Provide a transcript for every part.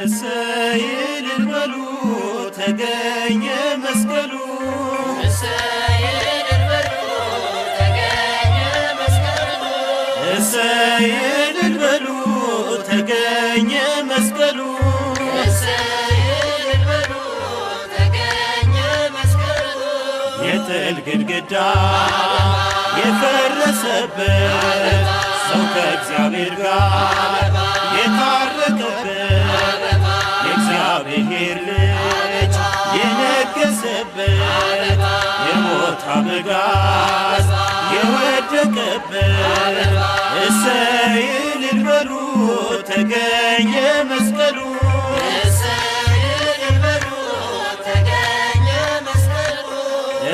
እሰይ እልል በሉ ተገኘ መስቀሉ እሰይ እልል በሉ ተገኘ መስቀሉ እሰይ እልል በሉ ተገኘ መስቀሉ እሰይ እልል በሉ ተገኘ መስቀሉ የጥል ግድግዳ የፈረሰበት ሰው ከእግዚአብሔር ጋር የታረቀበት የእግዚአብሔር ልጅ የነገሰበት የሞት አበጋዝ የወደቀበት እሰይ እልል በሉ ተገኘ መስቀሉ እሰይ እልል በሉ ተገኘ መስቀሉ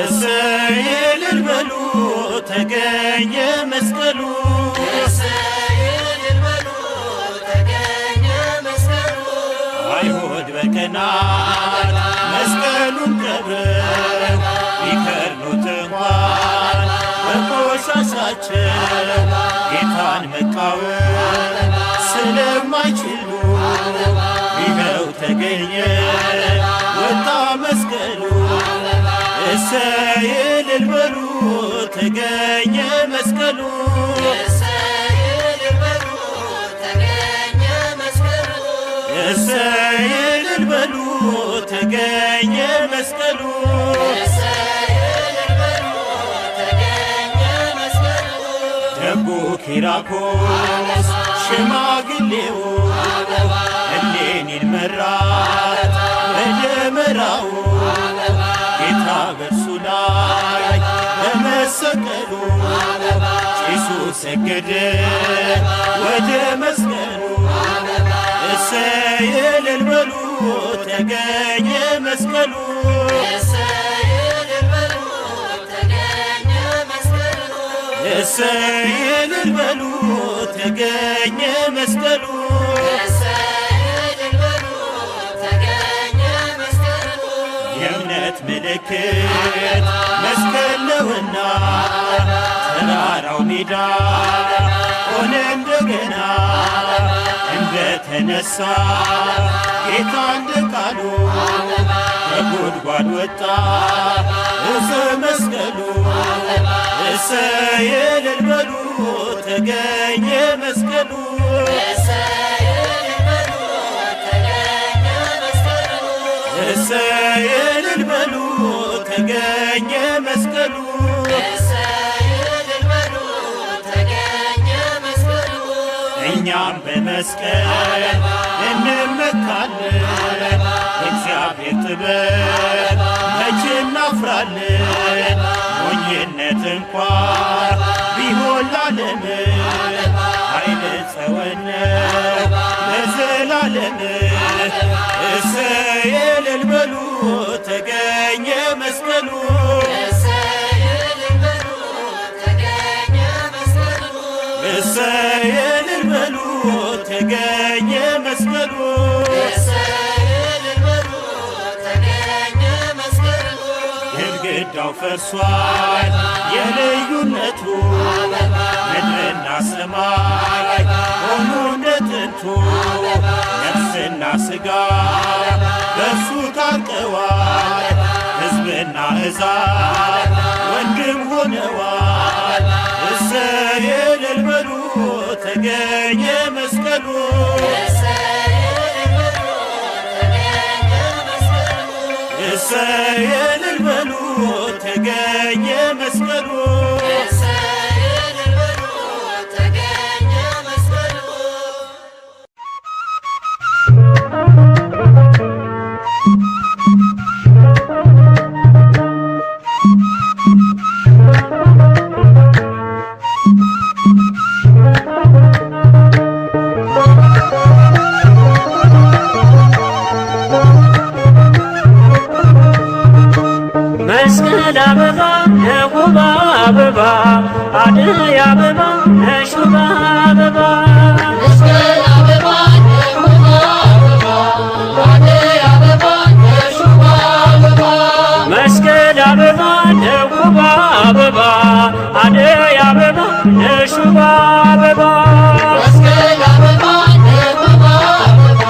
እሰይ እልል በሉ ተገኘ መስቀሉ እሰይ እልል በሉ ተገኘ መስቀሉ አይሁድ በቀናት መስቀሉን ቀብረው ቢከርኑት እንኳን በቆሻሻቸው ጌታን መቃወም ስለማይችሉ ይኸው ተገኘ ወጣ መስቀሉ እሰይ እልል በሉ ተገኘ መስቀሉ እሰይ እልል በሉ ተገኘ መስቀሉ እሰይ እልል በሉ ተገኘ መስቀሉ እሰይ እልል በሉ ተገኘ መስቀሉ ደጉ ኪራኮስ ሽማግሌው እሌኒን መራት በደመራው ጌታ በእርሱ ላይ በመሰቀሉ ጭሱ ሰገደ ወደ መስቀሉ እሰይ እልል በሉ ተገኘ መስቀሉ እሰይ እልል በሉ ተገኘ መስቀሉ እሰይ እልል በሉ ተገኘ መስቀሉ እሰይ እልል በሉ ተገኘ መስቀሉ የእምነት ምልክት መስቀል ነውና ተራራው ሜዳ ሆነ እንደገና እንደተነሳ ጌታ እንደ ቃሉ ከጉድጓድ ወጣ እፀ መስቀሉ እሰይ እልል በሉ ተገኘ መስቀሉ እሰይ እልል በሉ ተገኘ መስቀሉ እሰይ እልል በሉ ተገኘ መስቀሉ እሰይ እልል በሉ ተገኘ መስቀሉ እኛም በመስቀል እንመካለን እግዚአብሔር ጥበብ መቼ እናፍራለን ሞኝነት እንኳን ቢሆን ላለም ኃይለ ጸወነ ለዘላለም እሰይ እልል በሉ ተገኘ መስቀሉ እሰይ እልል በሉ ተገኘ መስቀሉ እሰይ እልል በሉ ተገኘ መስቀሉ እሰይ እልል በሉ ተገኘ መስቀሉ ግድግዳው ፈርሷል የልዩነቱ ምድርና ሰማይ ሆኑ እንደ ጥንቱ ነፍስና ሥጋ በእርሱ ታርቀዋል ሕዝብና አሕዛብ ወንድም ሆነዋል እሰይ እልል በሉ ተገኘ መስቀሉ እሰይ እልል በሉ ተገኘ መስቀሉ እሰይ እልል በሉ ተገኘ መስቀሉ እሰይ እልል በሉ ተገኘ መስቀሉ መስቀል አበባ የጉባ አበባ አደይ አበባ የሹባ አበባ መስቀል አበባ የጉባ አበባ አደይ አበባ የሹባ አበባ መስቀል አበባ የጉባ አበባ አደይ አበባ የሹባ አበባ መስቀል አበባ የጉባ አበባ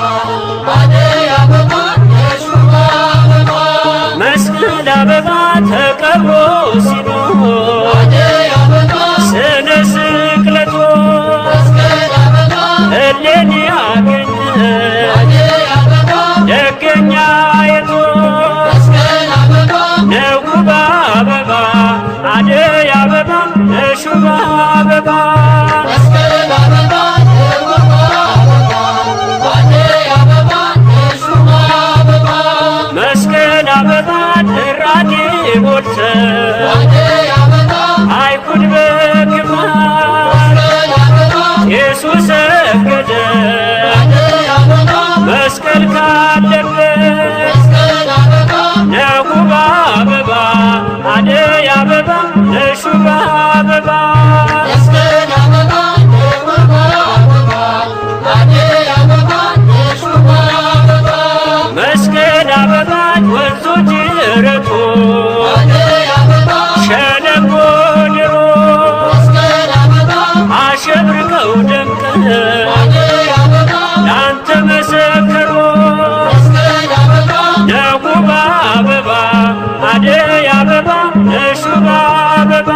ሞልተው አደይ አበባ አይሁድ በክፋት ኢየሱስ ሰገደ አደይ አበባ መስቀል ካለበት መስቀል አበባ ነጉባ አበባ አደይ አበባ ነሹባ አበባ መስቀል አበባ ነጉባ አበባ አደይ አበባ ነሹባ አበባ መስቀል አበባ ወንዙ ጅረቱ አደይ አበባ ሸለቆ ድሮ መስቀል አበባ አሸብርቀው ደምቀው አደይ አበባ ላንተ መሰከሩ መስቀል አበባ ነጉባ አበባ አደይ አበባ ነሹባ አበባ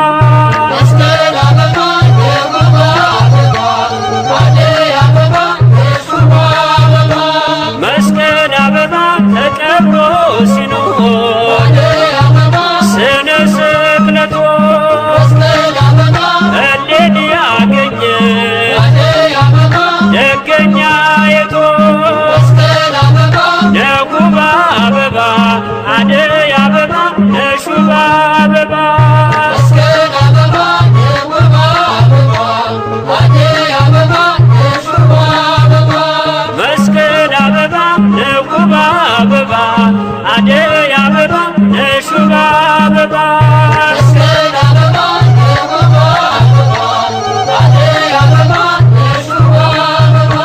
መስቀል አበባ ነጉባ አበባ አደይ አበባ ነሹባ አበባ መስቀል አበባ ተቀብሮ ሲኖር አደይ አበባ ስነ ስቅለቱ መስቀል አበባ እሌን ያገኘ አደይ አበባ ደገኛ የቶ መስቀል አበባ ነጉባ አበባ አደይ አበባ ነሹባ አበባ መስቀል አበባ ነጉባ አበባ አደይ አበባ ነሹባ አበባ መስቀል አበባ ነጉባ አበባ አደይ አበባ ነሹባ አበባ መስቀል አበባ ነጉባ አበባ አደይ አበባ ነሹባ አበባ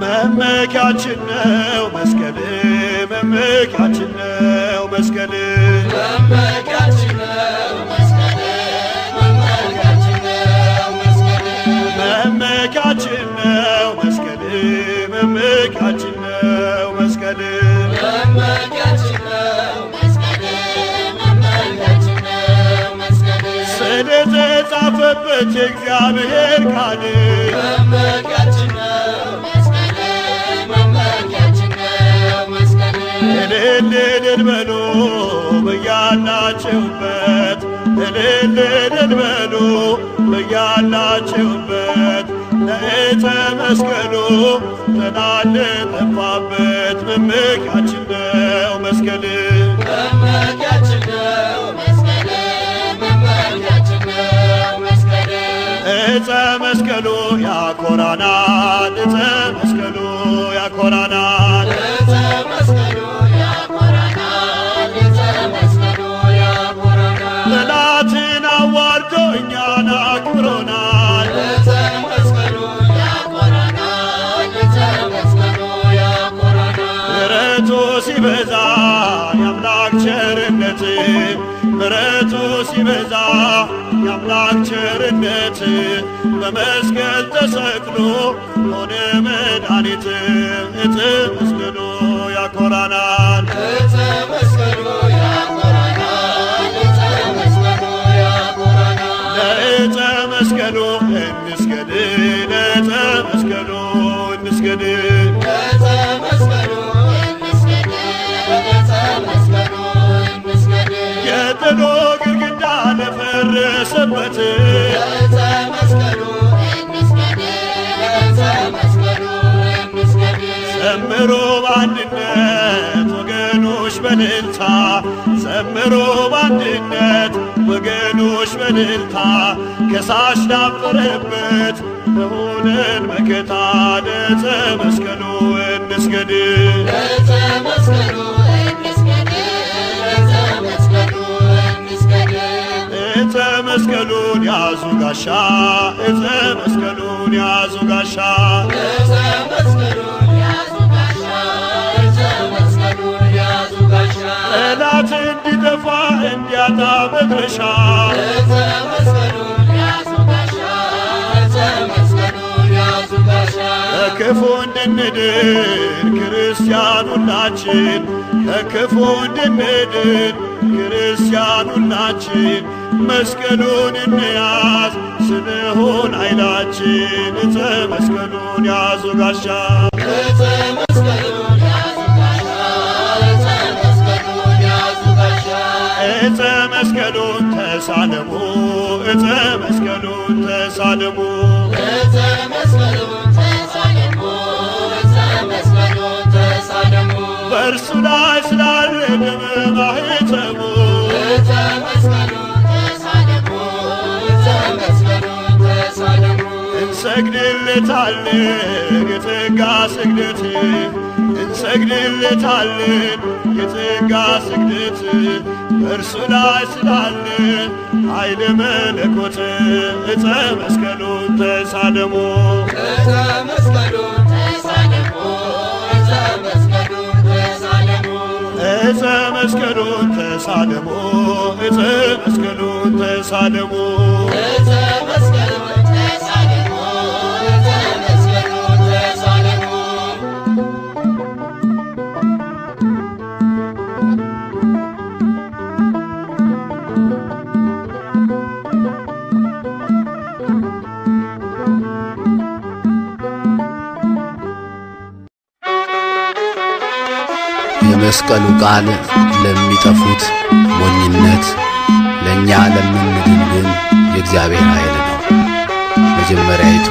መመኪያችን ነው መስቀል መመኪያችን ነው መስቀል መመኪያችን ነው መስቀል መመኪያችን ነው መስቀል መመኪያችን ነው መስቀል መመኪያችን ነው መስቀል መመኪያችን ነው መስቀል መመኪያችን ነው መስቀል ስለተጻፈበት የእግዚአብሔር ቃል መመኪያችን ነው መስቀል መመኪያችን ነው መስቀል እልል እልል በሉ በያላችሁበት እልል እልል በሉ በያላችሁበት ለዕፀ መስቀሉ ተላለጠፋበት መመኪያችን ነው መስቀል መመኪያችን ነው መስቀል መመኪያችን ነው መስቀል ዕፀ መስቀሉ ያኮራናል ዕፀ መስቀሉ ያኮራናል ዕፀ መስቀሉ ያኮራናል ዕፀ መስቀሉ ያኮራናል ጠላትን አዋርዶ እኛን አክብሮናል ዕፀ መስቀሉ ያኮራናል ዕፀ መስቀሉ ያኮራናል ምሕረቱ ሲበዛ የአምላክ ቸርነት ምሕረቱ ሲበዛ የአምላክ ቸርነት በመስቀል ተሰቅሎ ሆነ መድኃኒት ዕፀ መስቀሉ ያኮራናል ዕፀ መስቀሉ ያኮራናል ዕፀ መስቀሉ ያኮራናል ለዕፀ መስቀሉ እንስገድ ለዕፀ መስቀሉ እንስገድ ዕፀ መስቀሉ እንስገድ ዕፀ መስቀሉ እንስገድ የጥሎ ግድግዳ ለፈረሰበት ዕፀ መስቀሉ እንስገድ ዕፀ መስቀሉ እንስገድ ዘምሮ በአንድነት ወገኖች በእልልታ ዘምሮ በአንድነት ወገኖች በእልልታ ከሳሽ ዳፈረበት ለሆነን መከታ ለዕፀ መስቀሉ እንስገድ ዕፀ መስቀሉ እንስገድ ዕፀ መስቀሉ እንስገድ ዕፀ መስቀሉን ያዙ ጋሻ ዕፀ መስቀሉን ያዙ ጋሻ ዕፀ መስቀሉን ያዙ ጋሻ ዕፀ መስቀሉን ያዙ ጋሻ ጠላት እንዲጠፋ እንዲያጣ ከክፉ እንድንድን ክርስቲያን ሁላችን ከክፉ እንድንድን ክርስቲያን ሁላችን መስቀሉን እንያዝ ስንሆን ኃይላችን ዕፀ መስቀሉን ያዙ ጋሻ ዕፀ መስቀሉን ያዙ ጋሻ ዕፀ መስቀሉን ያዙ ጋሻ ዕፀ መስቀሉን ተሳለሙ ዕፀ መስቀሉን ተሳለሙ ዕፀ መስቀሉን ተሳለሙ ዕፀ መስቀሉን ተሳለሙ በእርሱ ላይ ስላለ ደመ ማኅተሙ ዕፀ መስቀሉን ተሳለሙ ዕፀ መስቀሉን ተሳለሙ እንሰግድለታለን የጸጋ ስግደት እንሰግድለታለን የጸጋ ስግደት በእርሱ ላይ ስላለ ኃይለ መለኮት ዕፀ መስቀሉን ተሳለሙ ዕፀ መስቀሉን ተሳለሙ ዕፀ መስቀሉን ተሳለሙ ዕፀ መስቀሉን ተሳለሙ ዕፀ መስቀሉን ተሳለሙ ዕፀ መስቀሉን ተሳለሙ ዕፀ መስቀሉን ተሳለሙ የመስቀሉ ቃል ለሚጠፉት ሞኝነት ለእኛ ለምንድን ግን የእግዚአብሔር ኃይል ነው። መጀመሪያይቱ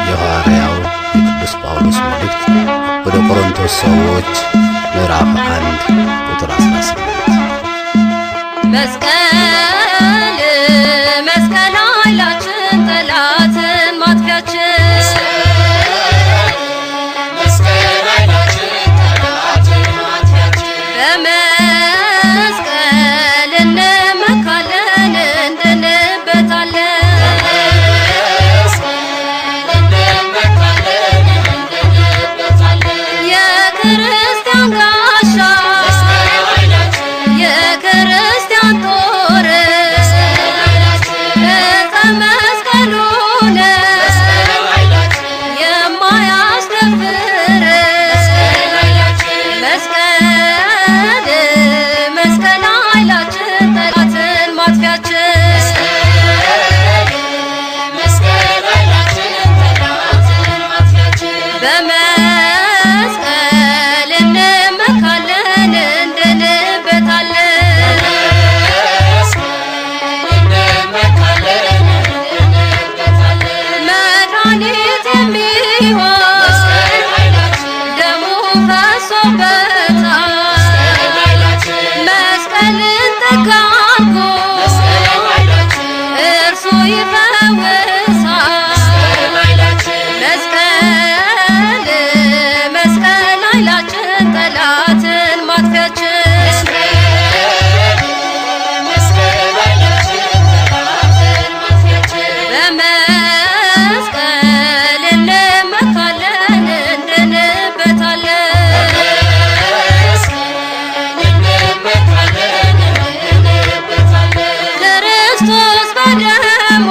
የሐዋርያው የቅዱስ ጳውሎስ መልእክት ወደ ቆሮንቶስ ሰዎች ምዕራፍ 1 ቁጥር 18 መስቀል መስቀል ኃይላችን ጠላትን ማጥፊያችን መስቀል ኃይላችን ጠላትን ማጥፊያችን በመስቀል እንመካለን እንድንበታለን እንመካለን እንድንበታለን የክርስቲያን ጋሻ የክርስቲያን ጦር ዕፀ መስቀሉ ነው የማያስደፍር መስቀል መስቀል ኃይላችን ጠላትን ማጥፊያችን መስቀል ኃይላችን ጠላትን ማጥፊያችን በመስቀል እንመካለን እንድንበታለን እንመካለን እንድንበታለን መድኃኒት የሚሆን ደሙ ፈሶበታል መስቀልን ተጋርጎ እርሱ ይፈውሳል መስቀል መስቀል ኃይላችን ጠላትን ማጥፊያችን መስቀል ኃይላችን ጠላትን ማጥፊያችን በመስቀል እንመካለን እንድንበታለን እንመካለን እንድንበታለን ክርስቶስ በደሙ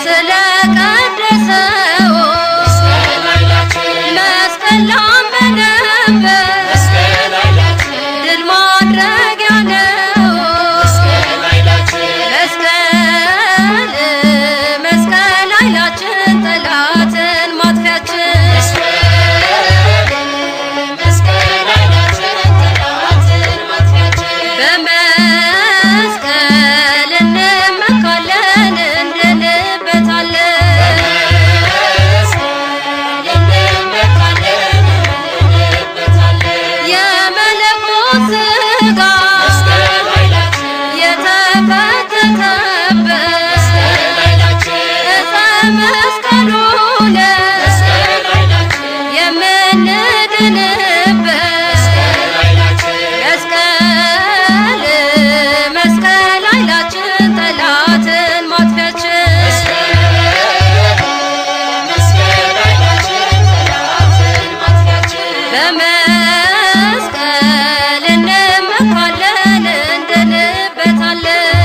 ስለቀደሰው መስቀል ላመነበት ድል ማድረጊያ ነው መስቀል መስቀል ኃይላችን ጠላትን ማጥፊያችን በመስቀል እንመካለን እንድንበታለን የመለኮት ሥጋ የተፈተተበት ዕፀ መስቀሉ ነው የምንድንበት መስቀል መስቀል ኃይላችን ጠላትን ማጥፊያችን በመስቀል እንመካለን እንድንበታለን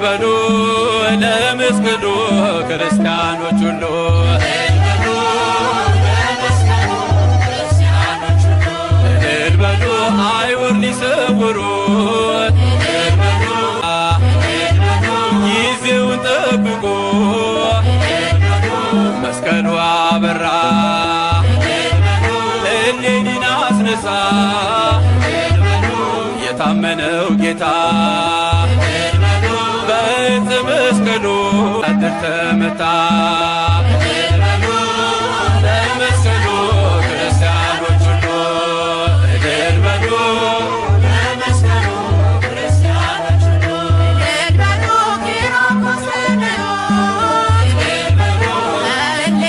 በሉ ለመስቀሉ ክርስቲያኖች ሁሉ እልል በሉ አይሁድ ሊሰውሩ ጊዜውን ጠብቆ መስቀሉ አበራ እሌኒን አስነሳ የታመነው ጌታ በዕፀ መስቀሉ አድር ተመታ ለመስቀሉ ክርስቲያኖች ሁሉ እልል በሉ ለመስቀሉ ክርስቲያኖች ሁሉ እልል በሉ ኪራኮስን እልል በሉ እሌኒ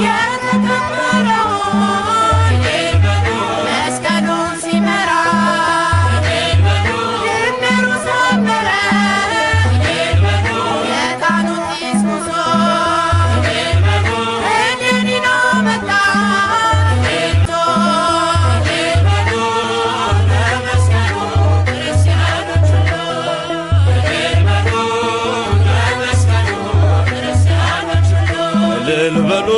የተከበረው እልል በሉ መስቀሉን ሲመራ እልል በሉ ድምሩ ሰመረ እልል በሉ የጣኑት ጢስ ጉዞ እልል በሉ እሌኒን አመጣ እልል በሉ ለመስቀሉ ክርስቲያኖች ሁሉ እልል በሉ ለመስቀሉ ክርስቲያኖች ሁሉ እልል በሉ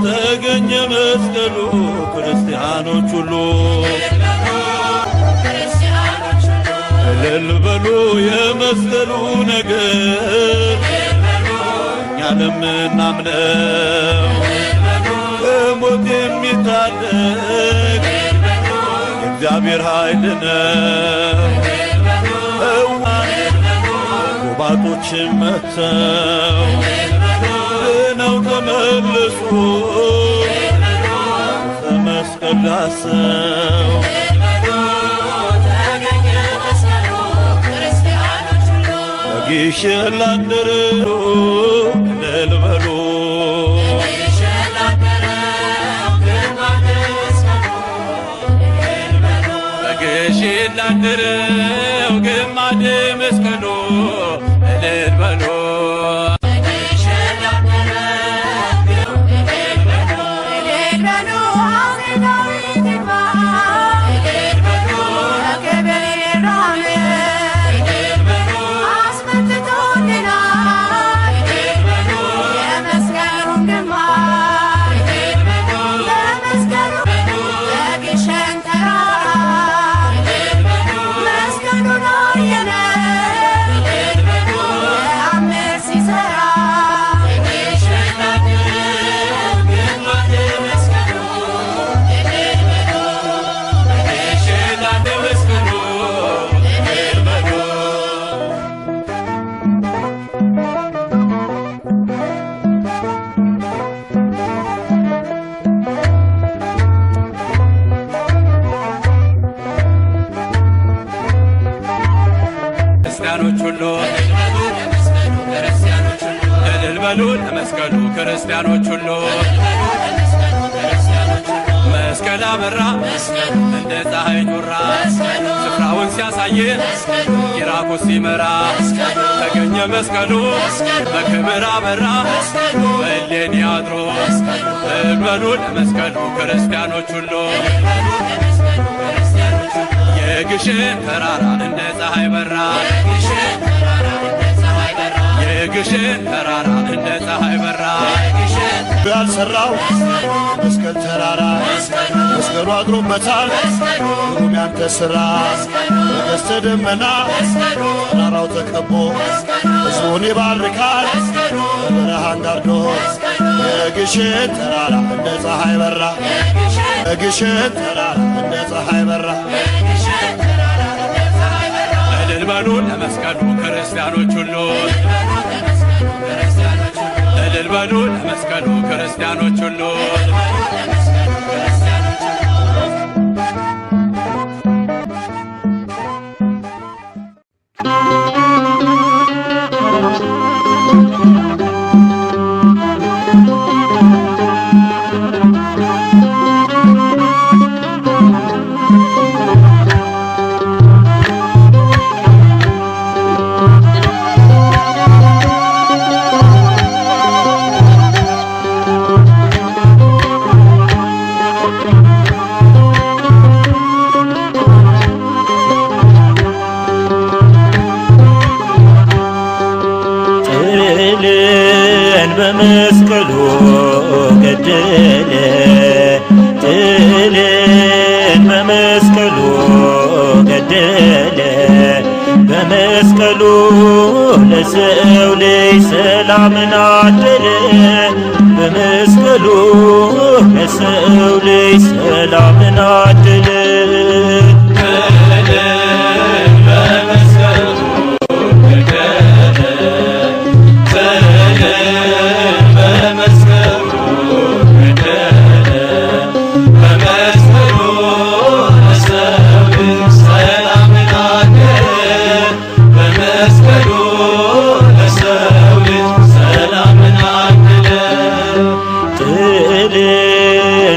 ተገኘ መስቀሉ ክርስቲያኖች ሁሉ እልል በሉ የመስቀሉ ነገር እኛ ለምናምነው ከሞት የሚታደግ የእግዚአብሔር ኃይል ነው። ጎባጦችን መተው ድነው ተመለሱ ከመስቀል ዳሰው በግሸን ላደሩ እልል በሉ በግሸን ላደረው ግማደ መስቀሉ እልል በሉ ክርስቲያኖች ሁሉ እልል በሉ ለመስቀሉ ክርስቲያኖች ሁሉ መስቀል አበራ እንደ ፀሐይ ጮራ ስፍራውን ሲያሳየን ኪራኮስ ሲመራ ተገኘ መስቀሉ በክብር አበራ በእሌኒ አድሮ እልል በሉ ለመስቀሉ ክርስቲያኖች ሁሉ የግሸን ተራራ እንደ ፀሐይ በራ የግሸን ተራራ እንደ ፀሐይ በራ ያልሰራው መስቀል ተራራ መስቀሉ አድሮበታል ግሩም ያንተ ሥራ በቀስተ ደመና ተራራው ተከቦ ሕዝቡን ይባርካል በብርሃን ጋርዶ የግሸን ተራራ እንደ ፀሐይ በራ የግሸን ተራራ እንደ ፀሐይ በራ እልል በሉ ለመስቀሉ ክርስቲያኖች ሁሉ እልል በሉ ለመስቀሉ ክርስቲያኖች ሁሉ ለሰው ልጅ ሰላምን አደለ በመስቀሉ ለሰው ልጅ ሰላምን አደለ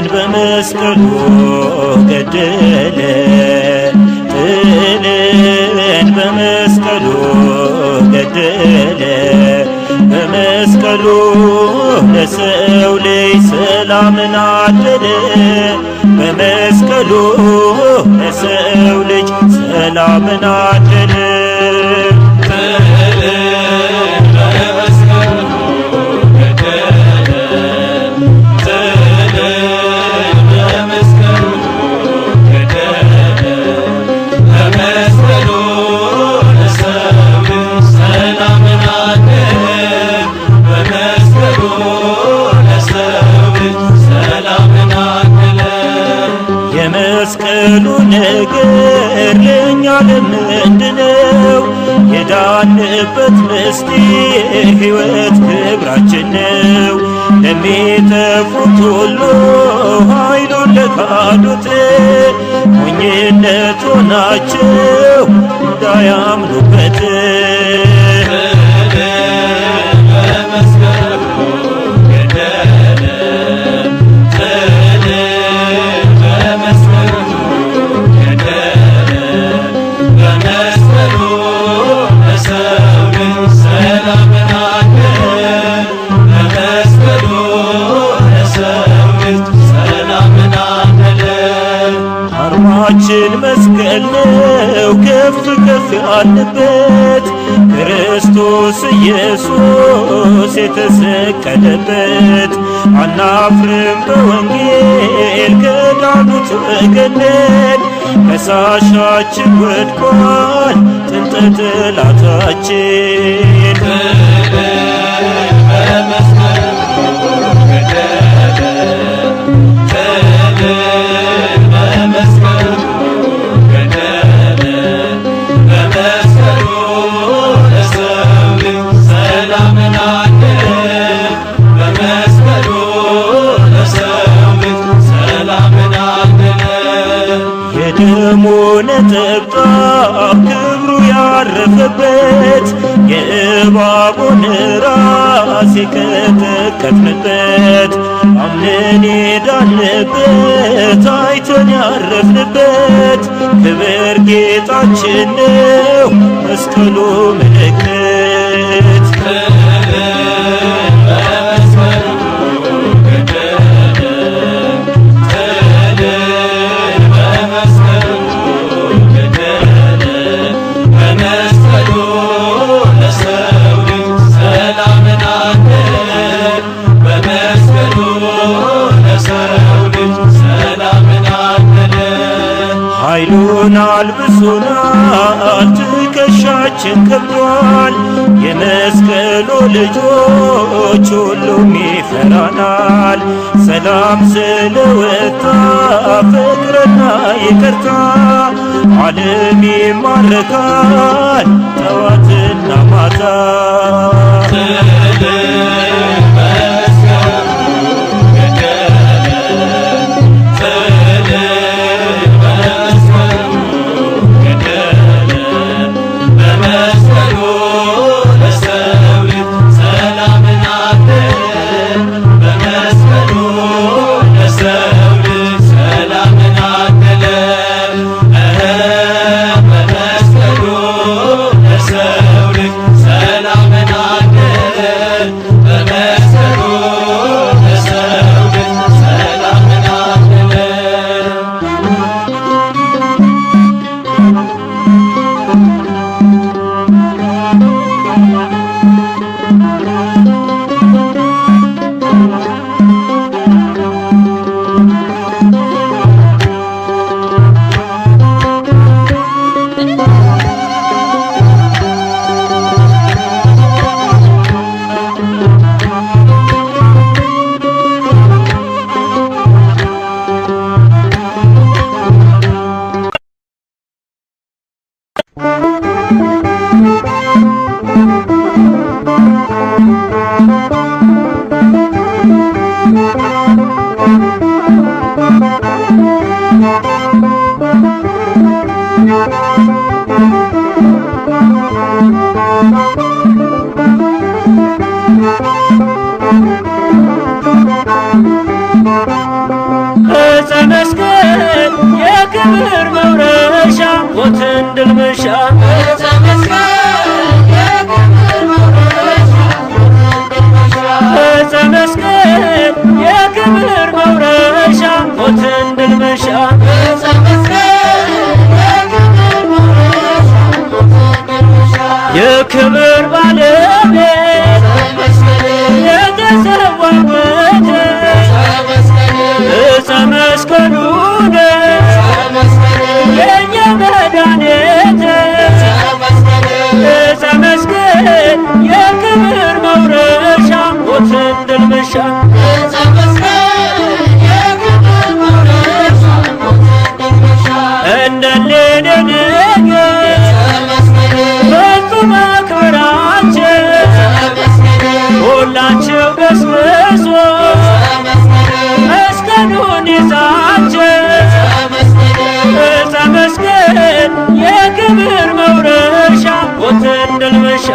በመስቀሉ ገደለ ጥልን በመስቀሉ ገደለ በመስቀሉ ለሰው ልጅ ሰላምን አደለ በመስቀሉ ለሰው ልጅ ሰላምን አደለ የመስቀሉ ነገር ለእኛ ለምንድነው? የዳንበት ምስጢር ሕይወት ክብራችን ነው። ለሚጠፉት ሁሉ ኃይሉን ለካዱት ሞኝነት ሆናቸው እንዳያምኑበት አርማችን መስቀል ነው ከፍ ከፍ ያለበት ክርስቶስ ኢየሱስ የተሰቀለበት አናፍርም በወንጌል ከዳኑት ወገነን ከሳሻችን ወድቋል ጥንተ ጠላታችን የደሙ ነጠብጣብ ክብሩ ያረፈበት የእባቡን ራስ የቀጠቀጥንበት አምነን የዳንበት አይተን ያረፍንበት ክብር ጌጣችን ነው መስቀሉ ምልክት ኃይሉን አልብሶናል ትከሻችን ከብዷል የመስቀሉ ልጆች ሁሉም ይፈራናል ሰላም ስለወጣ ፍቅርና ይቅርታ ዓለም ይማረካል ጠዋትና ማታ ሰላም መስቀል የክብር መውረሻ ሞትን ድል መንሻ እንደሌለ ነገር ፍጹም አክብራቸው ሁላቸው ገስግሶ መስቀሉን ይዛቸው ዕፀ መስቀል የክብር መውረሻ ሞትን ድል መንሻ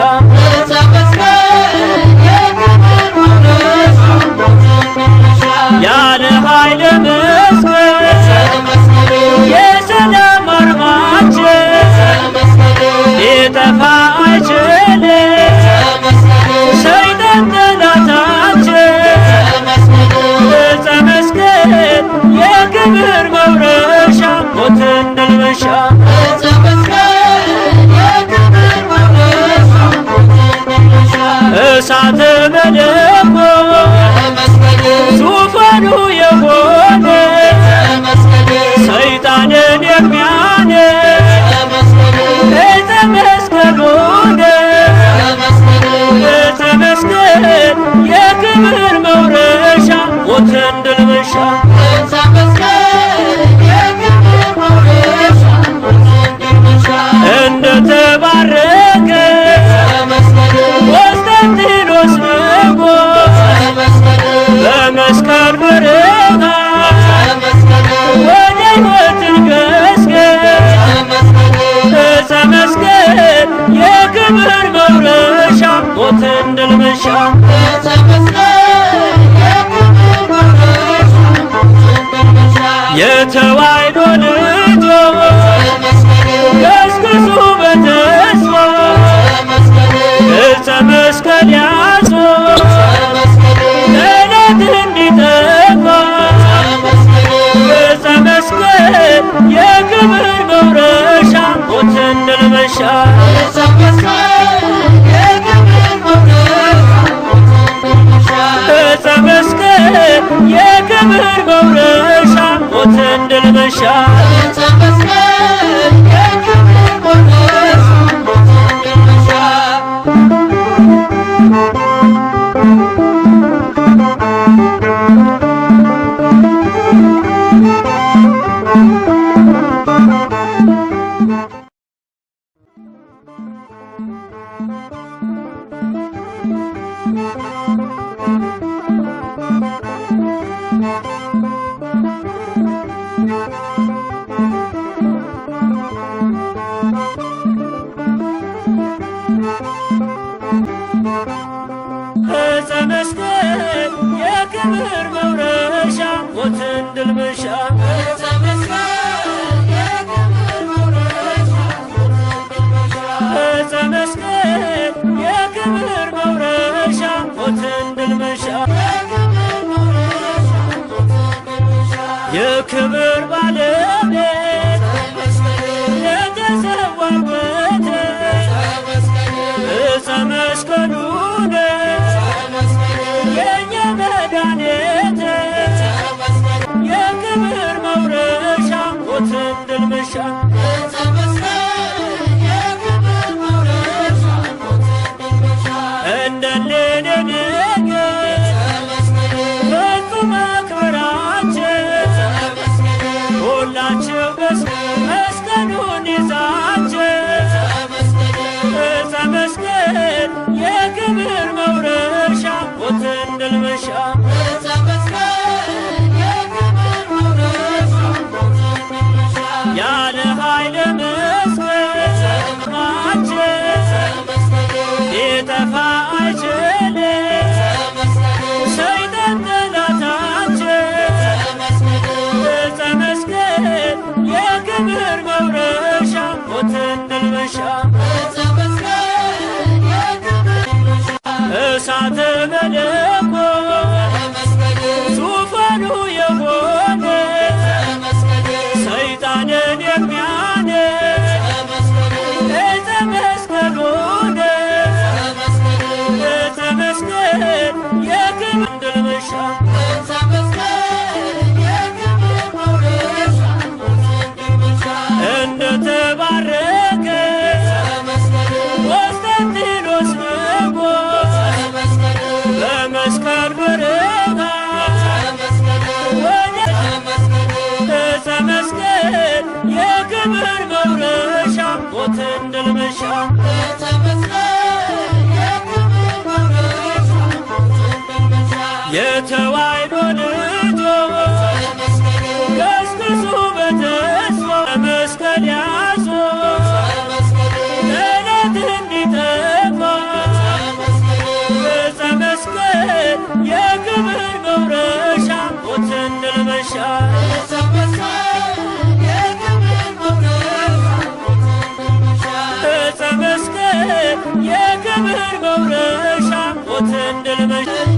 ያለ ኃይለ መስቀል የሰላም አርማችን ሊጠፋ አይችልም ሰይጣን ጠላታችን ዕፀ መስቀል የክብር መውረሻ ሞትን ድል መንሻ እሳተ መለኮት ዙፋኑ የሆነ ሰይጣንን የሚያነድ ዕፀ መስቀሉ ዕፀ መስቀል የክብር መውረሻ ሞትን ድል መንሻ እንደተባረከ ቆስጠንጢኖስ ንጉሥ በመስቀል ብርሃን ወደ ሕይወትን ገስገስ ዕፀ መስቀል የክብር መውረሻ ሞትን ድል መንሻ የተዋሕዶ ልጆች ገስግሱ በተስፋ ዕፀ መስቀል ያዙ ጠላት እንዲጠፋ ዕፀ መስቀል የክብር መውረሻ ሞትን ድል መንሻ ዕፀ መስቀል የክብር መውረሻ ሞትን ድል መንሻ ዕፀ መስቀል የክብር መውረሻ ሞትን ድል መንሻ ዕፀ መስቀል የክብር መውረሻ ሞትን ድል መንሻ የክብር ባለቤት የተሰዋበት ዕፀ መስቀሉ የእኛ መድኃኒት የክብር መውረሻ ሞትን ድል መንሻ እንደሌለ ነገር ፍጹም አክብራቸው ሁላቸው መስቀሉን ይዛቸው ዕፀ መስቀል የክብር መውረሻ ሞትን ድል መንሻ ያለ ኃይለ መስቀል ሊጠፋ አይችልም ሰይጣን ጠላታችን ዕፀ መስቀል የክብር መውረሻ ሞትን ድል መንሻ እሳተ መለኮት ዙፋኑ የሆነ ሰይጣንን የሚያነድ ዕፀ መስቀሉ ዕፀ መስቀል የክብር ድል መንሻ እንደተባረከ ቆስጠንጢኖስ መሻ የተዋሕዶ ልጆች ገስግሱ በተስፋ መስቀል ያዙ ጠላት እንዲጠፋ ዕፀ መስቀል የክብር መውረሻ ሞትን ድል መንሻ ዕፀ መስቀል የክብር መውረሻ ሞትን ድል መንሻ